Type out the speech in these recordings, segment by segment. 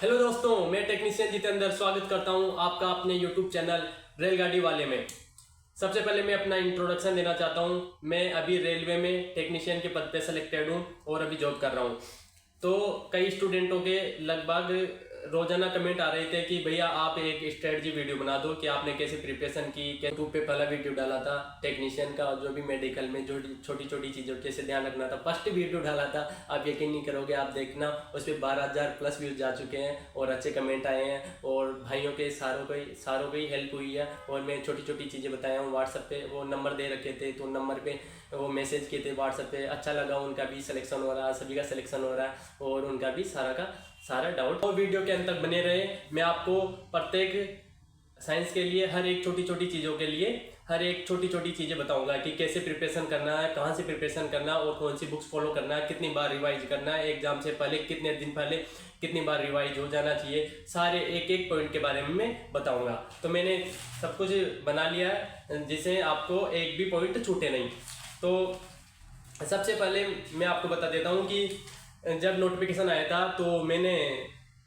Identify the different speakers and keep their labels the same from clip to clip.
Speaker 1: Hello दोस्तों, मैं technician Jitendra स्वागत करता हूं आपका अपने यूट्यूब चैनल रेलगाड़ी वाले में। सबसे पहले मैं अपना इंट्रोडक्शन देना चाहता हूं। मैं अभी रेलवे में टेक्नीशियन के पद पे सेलेक्टेड हूं और अभी जॉब कर रहा हूं। तो कई स्टूडेंटों के लगभग रोजाना कमेंट आ रहे थे कि भैया आप एक स्ट्रेटजी वीडियो बना दो कि आपने कैसे प्रिपरेशन की। यूट्यूब पे पहला वीडियो डाला था टेक्नीशियन का, जो भी मेडिकल में जो छोटी छोटी चीज़ों कैसे ध्यान रखना था, फर्स्ट वीडियो डाला था। आप यकीन नहीं करोगे, आप देखना उस पर 12,000 प्लस व्यूज जा चुके हैं और अच्छे कमेंट आए हैं और भाइयों के सारों की हेल्प हुई है। और मैं छोटी छोटी चीज़ें बताया हूँ व्हाट्सएप पे, वो नंबर दे रखे थे तो नंबर पे वो मैसेज किए थे व्हाट्सएप पे। अच्छा लगा, उनका भी सिलेक्शन हो रहा है, सभी का सिलेक्शन हो रहा है और उनका भी सारा डाउट। और वीडियो के अंत तक बने रहे। मैं आपको प्रत्येक साइंस के लिए हर एक छोटी छोटी चीज़ों के लिए हर एक छोटी छोटी चीज़ें बताऊंगा कि कैसे प्रिपरेशन करना है, कहाँ से प्रिपरेशन करना है और कौन सी बुक्स फॉलो करना है, कितनी बार रिवाइज करना है, एग्जाम से पहले कितने दिन पहले कितनी बार रिवाइज हो जाना चाहिए। सारे एक एक पॉइंट के बारे में मैं बताऊंगा। तो मैंने सब कुछ बना लिया है जिससे आपको एक भी पॉइंट छूटे नहीं। तो सबसे पहले मैं आपको बता देता हूँ कि जब नोटिफिकेशन आया था तो मैंने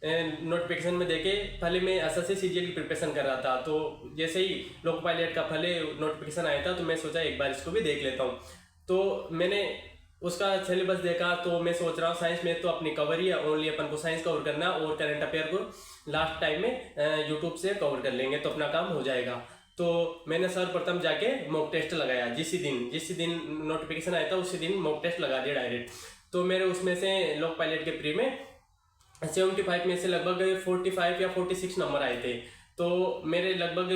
Speaker 1: नोटिफिकेशन में देखे, पहले मैं एसएससी सीजीएल की प्रिपरेशन कर रहा था। तो जैसे ही लोको पायलट का पहले नोटिफिकेशन आया था तो मैं सोचा एक बार इसको भी देख लेता हूँ। तो मैंने उसका सिलेबस देखा तो मैं सोच रहा हूँ साइंस में तो अपनी कवर ही है, ओनली अपन को साइंस कवर करना और करंट अफेयर को लास्ट टाइम में यूट्यूब से कवर कर लेंगे तो अपना काम हो जाएगा। तो मैंने सर्वप्रथम जाके मॉक टेस्ट लगाया। जिस दिन नोटिफिकेशन आया था उसी दिन मॉक टेस्ट लगा दिया डायरेक्ट। तो मेरे उसमें से लोको पायलट के प्री में 75 में से लगभग 45 या 46 नंबर आए थे। तो मेरे लगभग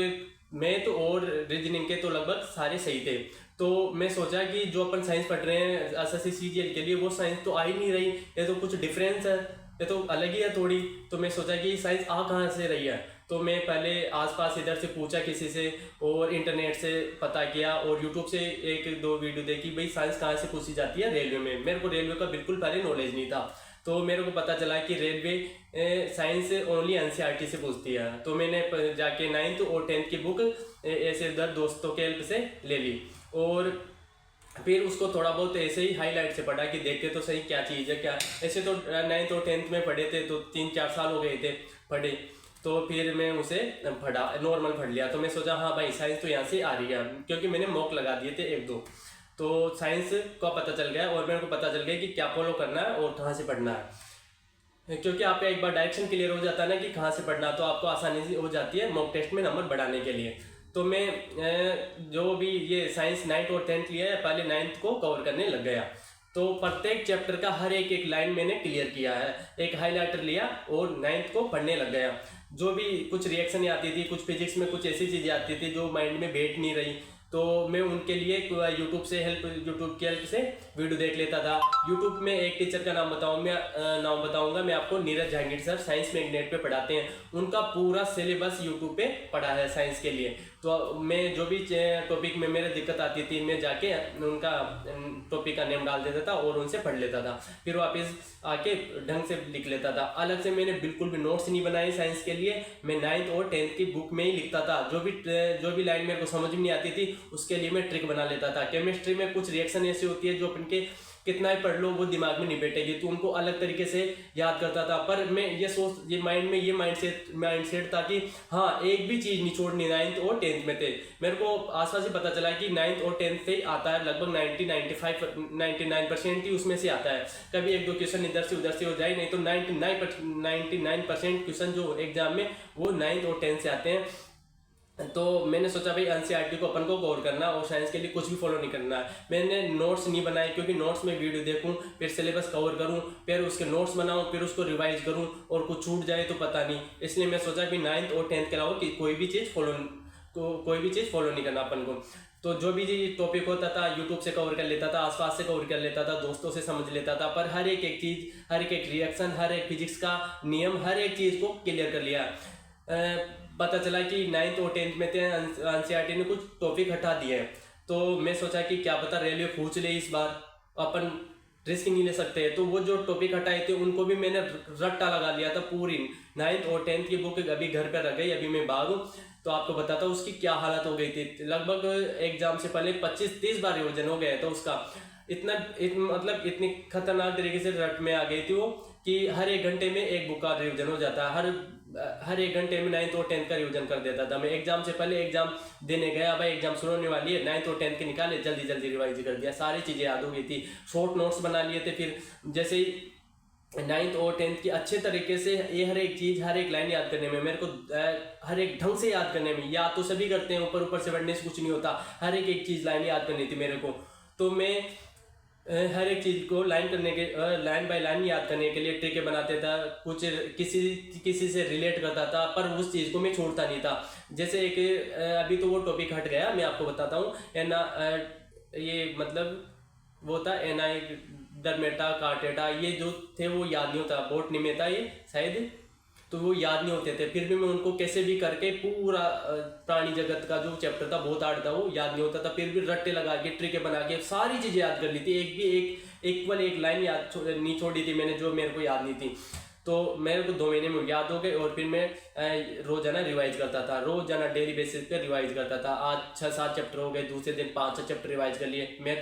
Speaker 1: मैथ तो और रीजनिंग के तो लगभग सारे सही थे। तो मैं सोचा कि जो अपन साइंस पढ़ रहे हैं एसएससी सीजीएल के लिए, वो साइंस तो आ ही नहीं रही, ये तो कुछ डिफरेंस है, ये तो अलग ही है थोड़ी। तो मैं सोचा कि साइंस आ कहाँ से रही है। तो मैं पहले आसपास इधर से पूछा किसी से और इंटरनेट से पता किया और यूट्यूब से एक दो वीडियो देखी, भाई साइंस कहाँ से पूछी जाती है रेलवे में। मेरे को रेलवे का बिल्कुल पहले नॉलेज नहीं था। तो मेरे को पता चला कि रेलवे साइंस ओनली एनसीईआरटी से पूछती है। तो मैंने जाके 9th और 10th की बुक ऐसे इधर दोस्तों के हेल्प से ले ली और फिर उसको थोड़ा बहुत ऐसे ही हाईलाइट से पढ़ा कि देखते तो सही क्या चीज़ है क्या। ऐसे तो 9th और 10th में पढ़े थे तो 3-4 साल हो गए थे पढ़े। तो फिर मैं उसे पढ़ा, नॉर्मल पढ़ लिया। तो मैं सोचा हाँ भाई साइंस तो यहाँ से आ रही है, क्योंकि मैंने मॉक लगा दिए थे 1-2। तो साइंस का पता चल गया और मेरे को पता चल गया कि क्या फॉलो करना है और कहाँ से पढ़ना है। क्योंकि आपका एक बार डायरेक्शन क्लियर हो जाता है ना कि कहाँ से पढ़ना, तो आपको आसानी से हो जाती है मॉक टेस्ट में नंबर बढ़ाने के लिए। तो मैं जो भी ये साइंस 9th और 10th लिया है, पहले 9th को कवर करने लग गया। तो प्रत्येक चैप्टर का हर एक लाइन मैंने क्लियर किया है, एक हाईलाइटर लिया और 9th को पढ़ने लग गया। जो भी कुछ रिएक्शन आती थी, कुछ फिजिक्स में कुछ ऐसी चीज़ें आती थी जो माइंड में बैठ नहीं रही, तो मैं उनके लिए यूट्यूब की हेल्प से वीडियो देख लेता था। यूट्यूब में एक टीचर का नाम बताऊंगा मैं आपको, Neeraj Jahangir sir, science magnet पे पढ़ाते हैं। उनका पूरा सिलेबस यूट्यूब पे पढ़ा है साइंस के लिए। तो मैं जो भी टॉपिक में मेरे दिक्कत आती थी, मैं जाके उनका टॉपिक का नेम डाल देता था और उनसे पढ़ लेता था, फिर वापस आके ढंग से लिख लेता था। अलग से मैंने बिल्कुल भी नोट्स नहीं बनाए साइंस के लिए, मैं 9th और 10th की बुक में ही लिखता था। जो भी लाइन मेरे को समझ में नहीं आती थी उसके लिए मैं ट्रिक बना लेता था। केमिस्ट्री में कुछ रिएक्शन ऐसी होती है जो अपन के कितना ही पढ़ लो वो दिमाग में नहीं बैठेगी, तो उनको अलग तरीके से याद करता था। पर मैं ये माइंडसेट था कि हाँ एक भी चीज नहीं छोड़नी। 9th और 10th में थे, मेरे को आसपास ही पता चला कि 9th और 10th से ही आता है, लगभग 99% ही उसमें से आता है। कभी 1-2 क्वेश्चन इधर से उधर से हो जाए, नहीं तो 99% क्वेश्चन जो एग्जाम में वो 9th और 10th से आते हैं। तो मैंने सोचा भाई एनसीईआरटी को अपन को कवर करना और साइंस के लिए कुछ भी फॉलो नहीं करना है। मैंने नोट्स नहीं बनाए, क्योंकि नोट्स में वीडियो देखूं, फिर सिलेबस कवर करूं, फिर उसके नोट्स बनाऊं, फिर उसको रिवाइज करूं और कुछ छूट जाए तो पता नहीं। इसलिए मैं सोचा कि 9th और 10th के अलावा कि कोई भी चीज़ फॉलो नहीं करना अपन को। तो जो भी टॉपिक होता था यूट्यूब से कवर कर लेता था, आसपास से कवर कर लेता था, दोस्तों से समझ लेता था। पर हर एक चीज़, हर एक रिएक्शन, हर एक फिजिक्स का नियम, हर एक चीज़ को क्लियर कर लिया। पता चला कि 9th और 10th में थे, एनसीईआरटी ने कुछ टॉपिक हटा दिए हैं। तो मैं सोचा कि क्या पता रेलवे पूछ ले इस बार, अपन रिस्क नहीं ले सकते। तो वो जो टॉपिक हटाए थे उनको भी मैंने रट्टा लगा लिया था पूरी। 9th और 10th की बुक अभी घर पर रख गई, अभी मैं बाहर हूँ तो आपको बताता हूँ उसकी क्या हालत हो गई थी। लगभग एग्जाम से पहले 25-30 बार रिविजन हो गया था उसका। मतलब इतनी खतरनाक तरीके से रट में आ गई थी वो कि हर 1 घंटे में एक बुक का रिविजन हो जाता है, हर 1 घंटे में 9th और 10th का रिविजन कर देता था मैं। एग्जाम से पहले एग्जाम देने गया, भाई एग्जाम शुरू होने वाली है, 9th और 10th के निकाले, जल्दी जल्दी रिवाइज कर दिया, सारी चीज़ें याद हो गई थी, शॉर्ट नोट्स बना लिए थे। फिर जैसे ही 9th और 10th की अच्छे तरीके से ये हर एक चीज़, हर एक लाइन याद करने में मेरे को हर एक ढंग से याद करने में, याद तो सभी करते हैं, ऊपर ऊपर से पढ़ने से कुछ नहीं होता, हर एक चीज़ लाइन याद करनी थी मेरे को। तो मैं हर एक चीज़ को लाइन बाय लाइन याद करने के लिए ट्रिकें बनाते था, कुछ किसी से रिलेट करता था, पर उस चीज़ को मैं छोड़ता नहीं था। जैसे एक अभी तो वो टॉपिक हट गया, मैं आपको बताता हूँ। ये मतलब वो था डरमेटा कार्टेटा, ये जो थे वो याद नहीं होता, बोटनी में था ये शायद, तो वो याद नहीं होते थे। फिर भी मैं उनको कैसे भी करके पूरा प्राणी जगत का जो चैप्टर था बहुत हार्ड था, वो याद नहीं होता था, फिर भी रट्टे लगा के ट्रिकें बना के सारी चीज़ें याद कर ली थी। एक लाइन याद नहीं छोड़ी थी मैंने जो मेरे को याद नहीं थी। तो मेरे को 2 महीने में याद हो गए, और फिर मैं रोजाना रिवाइज करता था, रोजाना डेली बेसिस पे रिवाइज करता था। आज 6-7 चैप्टर हो गए, दूसरे दिन 5-6 चैप्टर रिवाइज कर लिए। मैं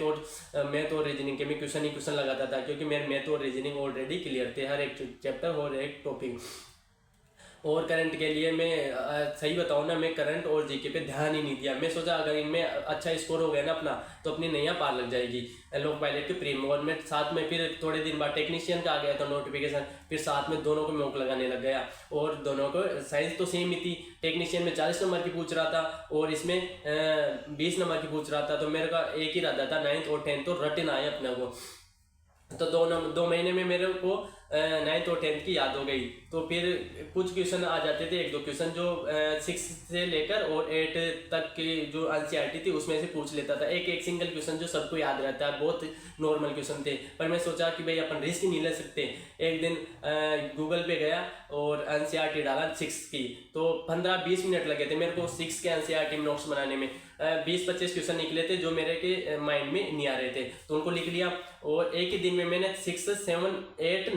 Speaker 1: तो रीजनिंग के में क्वेश्चन लगाता था, क्योंकि मेरे मैथ और रीजनिंग ऑलरेडी क्लियर थे, हर एक चैप्टर और एक टॉपिक। और करंट के लिए मैं सही बताऊँ ना, मैं करंट और जीके पे ध्यान ही नहीं दिया। मैं सोचा अगर इनमें अच्छा स्कोर हो गया ना अपना, तो अपनी नैया पार लग जाएगी लोक पायलट के प्री में। और मैं साथ में फिर थोड़े दिन बाद टेक्नीशियन का आ गया था नोटिफिकेशन, फिर साथ में दोनों को मॉक लगाने लग गया। और दोनों को साइंस तो सेम ही थी, टेक्नीशियन में 40 नंबर की पूछ रहा था और इसमें 20 नंबर की पूछ रहा था। तो मेरे का एक ही इरादा था 9th और 10th तो रटन आए अपने को। तो 2 महीने में मेरे को 9th और 10th की याद हो गई। तो फिर कुछ क्वेश्चन आ जाते थे, 1-2 क्वेश्चन जो 6 से लेकर और 8 तक की जो एनसीईआरटी थी उसमें से पूछ लेता था। एक सिंगल क्वेश्चन जो सबको याद रहता है, बहुत नॉर्मल क्वेश्चन थे। पर मैं सोचा कि भाई अपन रिस्क नहीं ले सकते। एक दिन गूगल पे गया और एनसीईआरटी डाला 6 की, तो 15-20 मिनट लगे थे मेरे को 6 के एनसीईआरटी में नोट्स बनाने में। 20-25 क्वेश्चन निकले थे जो मेरे के माइंड में नहीं आ रहे थे, तो उनको लिख लिया। और एक ही दिन में मैंने 6, 7, 8,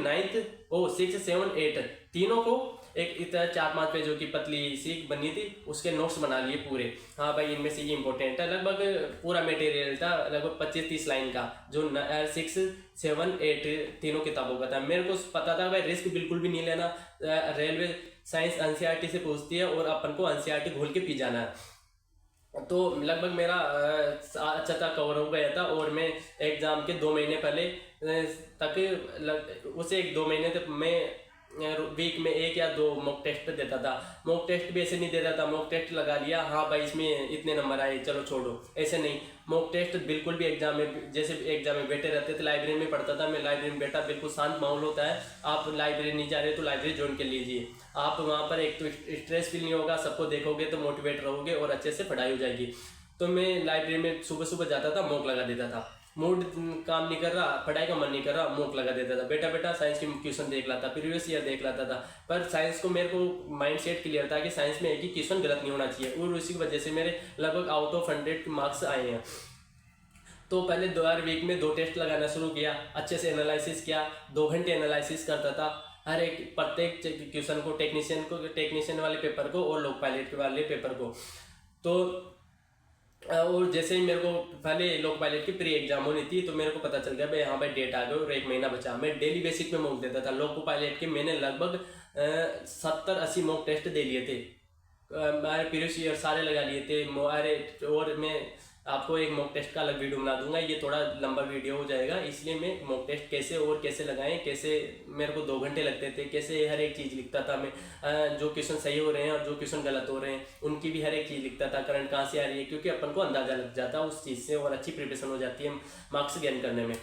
Speaker 1: 6, 7, 8 तीनों को एक इतना 4-5 पेजों की पतली सी बनी थी, उसके नोट्स बना लिए पूरे। हाँ भाई इनमें से ये इंपॉर्टेंट है, लगभग पूरा मटेरियल था, लगभग 25-30 लाइन का, जो 6, 7, 8 तीनों किताबों का था। मेरे को पता था भाई रिस्क बिल्कुल भी नहीं लेना, रेलवे साइंस एनसीईआरटी से पूछती है और अपन को एनसीईआरटी घोल के पी जाना है। तो लगभग मेरा अच्छा था, कवर हो गया था। और मैं एग्ज़ाम के 2 महीने पहले तक उसे 1-2 महीने तक मैं वीक में 1 या 2 मॉक टेस्ट देता था। मॉक टेस्ट भी ऐसे नहीं देता था, मॉक टेस्ट लगा लिया, हाँ भाई इसमें इतने नंबर आए चलो छोड़ो, ऐसे नहीं। मॉक टेस्ट बिल्कुल भी एग्जाम में, जैसे एग्जाम में बैठे रहते थे, लाइब्रेरी में पढ़ता था मैं, लाइब्रेरी में बैठा, बिल्कुल शांत माहौल होता है। आप लाइब्रेरी नहीं जा रहे तो लाइब्रेरी ज्वाइन कर लीजिए, आप वहाँ पर एक तो स्ट्रेस फील नहीं होगा, सबको देखोगे तो मोटिवेट रहोगे और अच्छे से पढ़ाई हो जाएगी। तो मैं लाइब्रेरी में सुबह सुबह जाता था, मॉक लगा देता था। मूड काम नहीं कर रहा, पढ़ाई का मन नहीं कर रहा, मॉक लगा देता था, बेटा बेटा साइंस के क्वेश्चन देख लाता, प्रीवियस ईयर देख लाता था। पर साइंस को मेरे को माइंड सेट क्लियर था कि साइंस में एक ही क्वेश्चन गलत नहीं होना चाहिए, और उसी की वजह से मेरे लगभग आउट ऑफ 100 मार्क्स आए हैं। तो पहले 2 वीक में 2 टेस्ट लगाना शुरू किया, अच्छे से एनालिसिस किया, 2 घंटे एनालिसिस करता था हर एक प्रत्येक क्वेश्चन को, टेक्नीशियन वाले पेपर को और लोक पायलट वाले पेपर को। तो और जैसे ही मेरे को पहले लोक पायलट की प्री एग्जाम होनी थी, तो मेरे को पता चल गया भाई हाँ भाई डेट आ गई और 1 महीना बचा। मैं डेली बेसिस पे मॉक देता था लोक पायलट के। मैंने लगभग 70-80 मॉक टेस्ट दे लिए थे, मेरे प्रीवियस ईयर सारे लगा लिए थे। और मैं आपको एक मॉक टेस्ट का अलग वीडियो बना दूंगा, ये थोड़ा लंबा वीडियो हो जाएगा, इसलिए मैं मॉक टेस्ट कैसे लगाएं, कैसे मेरे को 2 घंटे लगते थे, कैसे हर एक चीज़ लिखता था मैं, जो क्वेश्चन सही हो रहे हैं और जो क्वेश्चन गलत हो रहे हैं उनकी भी हर एक चीज़ लिखता था, करंट कहाँ से आ रही है, क्योंकि अपन को अंदाजा लग जाता है उस चीज़ से और अच्छी प्रिपरेशन हो जाती है मार्क्स गेन करने में।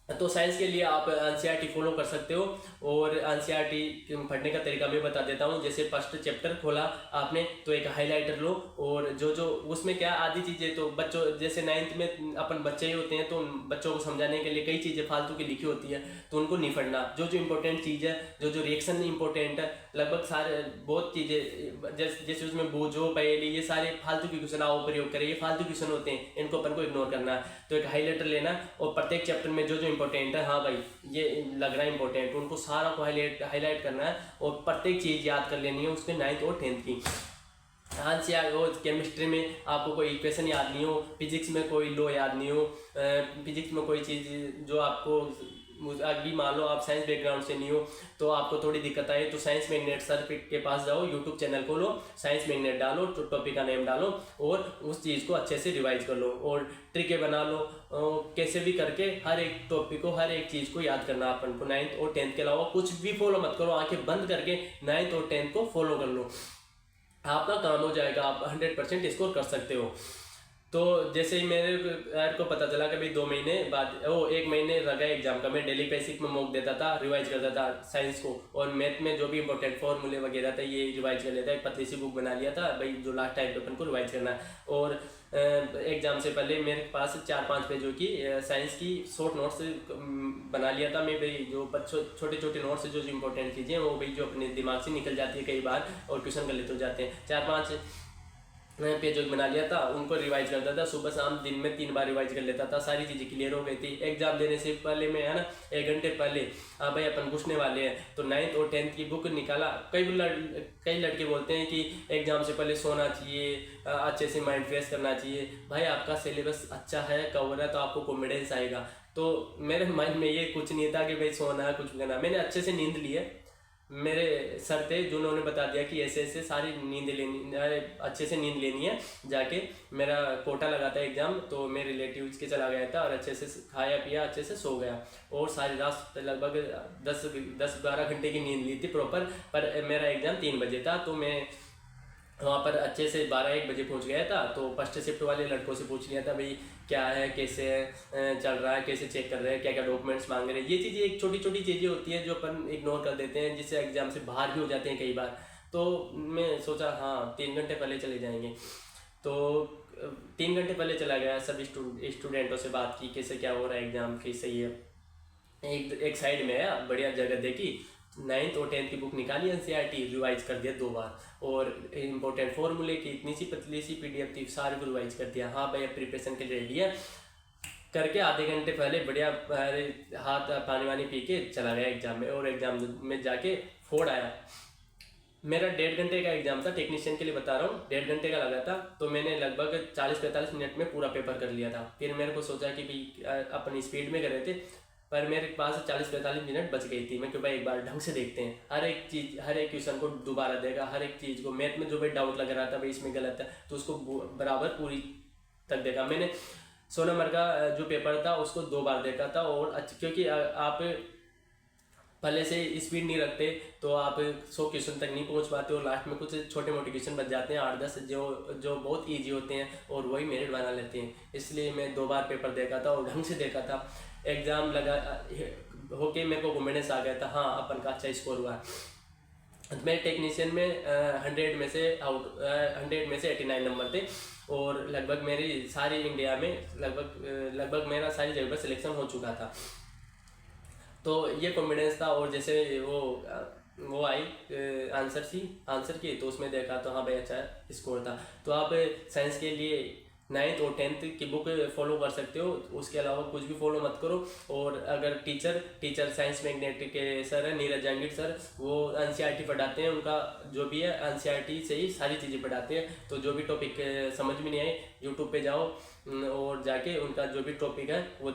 Speaker 1: तो साइंस के लिए आप एनसीईआरटी फॉलो कर सकते हो, और एनसीईआरटी पढ़ने का तरीका मैं बता देता हूँ। जैसे फर्स्ट चैप्टर खोला आपने तो एक हाइलाइटर लो, और जो उसमें क्या आधी चीज़ें तो बच्चों, जैसे 9th में अपन बच्चे ही होते हैं तो बच्चों को समझाने के लिए कई चीज़ें फालतू की लिखी होती है, तो उनको नहीं पढ़ना। जो इंपॉर्टेंट चीज़ है, जो रिएक्शन इंपॉर्टेंट है, लगभग सारे बहुत चीज़ें जैसे उसमें बूझो पहेली, ये सारे फालतू के क्वेश्चन आओ प्रयोग करें, ये फालतू क्वेश्चन होते हैं, इनको अपन को इग्नोर करना है। तो एक हाईलाइटर लेना और प्रत्येक चैप्टर में जो इंपॉर्टेंट है, हाँ भाई ये लग रहा है इंपॉर्टेंट, उनको सारा को हाईलाइट करना है और प्रत्येक चीज़ याद कर लेनी है उसके 9th और 10th की। हाँ से हो, केमिस्ट्री में आपको कोई इक्वेशन याद नहीं हो, फिजिक्स में कोई लॉ याद नहीं हो, फिजिक्स में कोई चीज़ जो आपको अभी मान लो आप साइंस बैकग्राउंड से नहीं हो तो आपको थोड़ी दिक्कत आए तो साइंस मैग्नेट सर के पास जाओ, यूट्यूब चैनल खोलो, साइंस मैग्नेट डालो, टॉपिक का नेम डालो और उस चीज़ को अच्छे से रिवाइज कर लो और ट्रिकें बना लो। कैसे भी करके हर एक टॉपिक को, हर एक चीज़ को याद करना अपन को। 9th और 10th के अलावा कुछ भी फॉलो मत करो, आंखें बंद करके 9th और 10th को फॉलो कर लो, आपका काम हो जाएगा, आप 100% स्कोर कर सकते हो। तो जैसे ही मेरे यार को पता चला कि भाई 2 महीने बाद, 1 महीने लगा एग्जाम का, मैं डेली बेसिक में मॉक देता था, रिवाइज करता था साइंस को, और मैथ में जो भी इंपॉर्टेंट फॉर्मूले वगैरह था ये रिवाइज कर लेता है। पतली सी बुक बना लिया था भाई, जो लास्ट टाइम पे अपन को रिवाइज करना है। और एग्जाम से पहले मेरे पास 4-5 पेजों की साइंस की शॉर्ट नोट्स बना लिया था मैं भाई, जो छोटे छोटे नोट्स जो इंपॉर्टेंट चीज़ें वो भाई जो अपने दिमाग से निकल जाती है कई बार और ट्यूशन कर लेते हो जाते हैं, 4-5 पेजों बना लिया था, उनको रिवाइज करता था सुबह शाम, दिन में 3 बार रिवाइज कर लेता था, सारी चीज़ें क्लियर हो गई थी। एग्जाम देने से पहले मैं है ना 1 घंटे पहले, हाँ भाई अपन पूछने वाले हैं, तो 9th और 10th की बुक निकाला। कई लड़के बोलते हैं कि एग्जाम से पहले सोना चाहिए, अच्छे से माइंड फ्रेश करना चाहिए। भाई आपका सिलेबस अच्छा है, कवर है, तो आपको कॉन्फिडेंस आएगा। तो मेरे माइंड में ये कुछ नहीं था कि भाई सोना है कुछ करना। मैंने अच्छे से नींद ली है, मेरे सर थे जिन्होंने बता दिया कि ऐसे ऐसे सारी नींद लेनी, अच्छे से नींद लेनी है जाके। मेरा कोटा लगा था एग्जाम, तो मैं रिलेटिव्स के चला गया था और अच्छे से खाया पिया, अच्छे से सो गया और सारी रात लगभग 10-12 घंटे की नींद ली थी प्रॉपर। पर मेरा एग्जाम 3 बजे था, तो मैं वहाँ पर अच्छे से 12-1 बजे पहुँच गया था। तो फर्स्ट शिफ्ट वाले लड़कों से पूछ लिया था भाई क्या है, कैसे चल रहा है, कैसे चेक कर रहे हैं, क्या क्या डॉक्यूमेंट्स मांग रहे हैं। ये चीज़ें एक छोटी छोटी चीज़ें होती हैं जो अपन इग्नोर कर देते हैं, जिससे एग्जाम से बाहर भी हो जाते हैं कई बार। तो मैं सोचा हाँ 3 घंटे पहले चले जाएंगे, तो 3 घंटे पहले चला गया, सभी स्टूडेंटों से बात की कैसे क्या हो रहा है, एग्जाम की सही है। एक साइड में है बढ़िया जगह देखी, 9th और 10th की बुक निकाली, NCERT रिवाइज कर दिया 2 बार, और इंपॉर्टेंट फॉर्मूले की इतनी सी पतली सी PDF थी, सारी को रिवाइज कर दिया। हाँ भाई प्रिपरेशन के लिए रेडी है करके आधे घंटे पहले बढ़िया हाथ पानी वानी पी के चला गया एग्जाम में, और एग्जाम में जाके फोड़ आया। मेरा 1.5 घंटे का एग्जाम था, टेक्नीशियन के लिए बता रहा हूँ, 1.5 घंटे का लगा था। तो मैंने लगभग 40-45 मिनट में पूरा पेपर कर लिया था। फिर मेरे को सोचा कि भाई अपनी स्पीड में कर रहे थे, पर मेरे पास 40-45 मिनट बच गई थी। मैं क्यों भाई एक बार ढंग से देखते हैं, हर एक चीज़, हर एक क्वेश्चन को दोबारा देगा, हर एक चीज़ को। मैथ में जो भाई डाउट लग रहा था भाई इसमें गलत है, तो उसको बराबर पूरी तक देखा मैंने। सोनमर्ग का जो पेपर था उसको 2 बार देखा था, और क्योंकि आप पहले से स्पीड नहीं रखते तो आप 100 क्वेश्चन तक नहीं पहुंच पाते, और लास्ट में कुछ छोटे मोटे क्वेश्चन बच जाते हैं 8-10 जो बहुत इजी होते हैं, और वही मेरिट बना लेते हैं। इसलिए मैं 2 बार पेपर देखा था और ढंग से देखा था। एग्ज़ाम लगा होके मेरे को कॉन्फिडेंस आ गया था, हाँ अपन का अच्छा स्कोर हुआ। मेरे टेक्नीशियन में 100 में से 89 नंबर थे, और लगभग मेरी सारी इंडिया में लगभग मेरा सारी जगह पर सिलेक्शन हो चुका था। तो ये कॉन्फिडेंस था। और जैसे वो आई आंसर की, तो उसमें देखा तो हाँ भाई अच्छा स्कोर था। तो आप साइंस के लिए 9th और 10th की बुक फॉलो कर सकते हो, उसके अलावा कुछ भी फॉलो मत करो। और अगर टीचर साइंस मैग्नेट के सर है नीरज जहांगीर सर, वो NCERT पढ़ाते हैं, उनका जो भी है NCERT से ही सारी चीज़ें पढ़ाते हैं। तो जो भी टॉपिक समझ में नहीं आए, यूट्यूब पे जाओ और जाके उनका जो भी टॉपिक है वो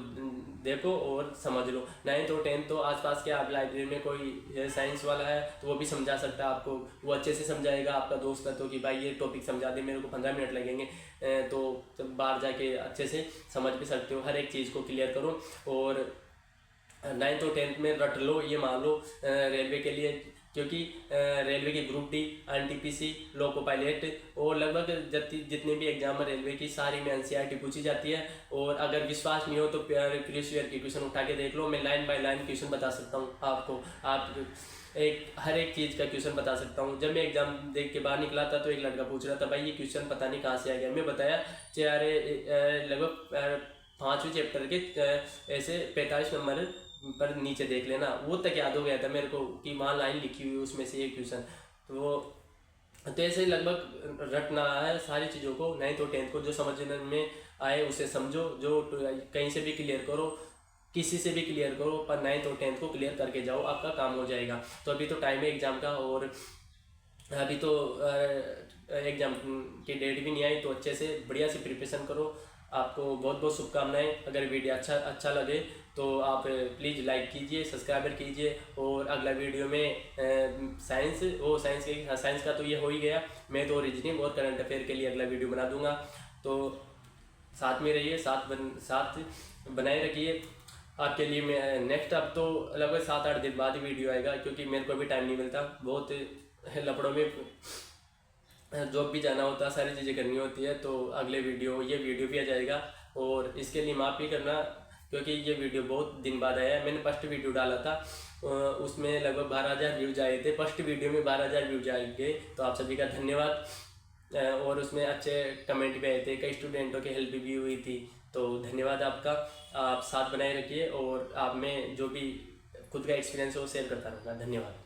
Speaker 1: देखो और समझ लो। 9th और 10th तो आसपास के आप लाइब्रेरी में कोई साइंस वाला है तो वो भी समझा सकता है आपको, वो अच्छे से समझाएगा। आपका दोस्त है तो कि भाई ये टॉपिक समझा दे, मेरे को 15 मिनट लगेंगे, तो जब बाहर जाके अच्छे से समझ भी सकते हो। हर एक चीज़ को क्लियर करो, और 9th और 10th में रट लो, ये मान लो रेलवे के लिए, क्योंकि रेलवे की group D, NTPC, loco pilot और लगभग जितने भी एग्जाम है रेलवे की सारी में NCERT पूछी जाती है। और अगर विश्वास नहीं हो तो प्रीवियस ईयर की क्वेश्चन उठा के देख लो, मैं लाइन बाय लाइन क्वेश्चन बता सकता हूँ आपको। आप हर एक चीज़ का क्वेश्चन बता सकता हूँ। जब मैं एग्जाम देख के बाहर निकला था तो एक लड़का पूछ रहा था भाई ये क्वेश्चन पता नहीं कहाँ से आ गया। मैं बताया लगभग 5वें चैप्टर के ऐसे 45 नंबर पर नीचे देख लेना, वो तक याद हो गया था मेरे को कि वहाँ लाइन लिखी हुई उसमें से एक क्वेश्चन। तो ऐसे लगभग रटना है सारी चीज़ों को। 9th और 10th को जो समझने में आए उसे समझो, जो कहीं से भी क्लियर करो, किसी से भी क्लियर करो, पर 9th और 10th को क्लियर करके जाओ, आपका काम हो जाएगा। तो अभी तो टाइम है एग्ज़ाम का, और अभी तो एग्ज़ाम की डेट भी नहीं आई, तो अच्छे से बढ़िया से प्रिपरेशन करो। आपको बहुत बहुत शुभकामनाएं। अगर वीडियो अच्छा लगे तो आप प्लीज़ लाइक कीजिए, सब्सक्राइबर कीजिए। और अगला वीडियो में साइंस का तो ये हो ही गया, मैं तो रीजनिंग और करंट अफेयर के लिए अगला वीडियो बना दूंगा। तो साथ में रहिए, साथ बनाए रखिए। आपके लिए मैं नेक्स्ट अब तो लगभग 7-8 दिन बाद ही वीडियो आएगा, क्योंकि मेरे को भी टाइम नहीं मिलता, बहुत लपड़ों में जॉब भी जाना होता है, सारी चीज़ें करनी होती है। तो अगले ये वीडियो भी आ जाएगा। और इसके लिए माफ़ी करना, क्योंकि ये वीडियो बहुत दिन बाद आया है। मैंने फर्स्ट वीडियो डाला था, उसमें लगभग 12,000 व्यूज आए थे। फर्स्ट वीडियो में 12,000 व्यूज आ गए, तो आप सभी का धन्यवाद। और उसमें अच्छे कमेंट भी आए थे, कई स्टूडेंटों की हेल्प भी हुई थी, तो धन्यवाद आपका। आप साथ बनाए रखिए, और आप में जो भी खुद का एक्सपीरियंस है वो शेयर करता रहूँगा। धन्यवाद।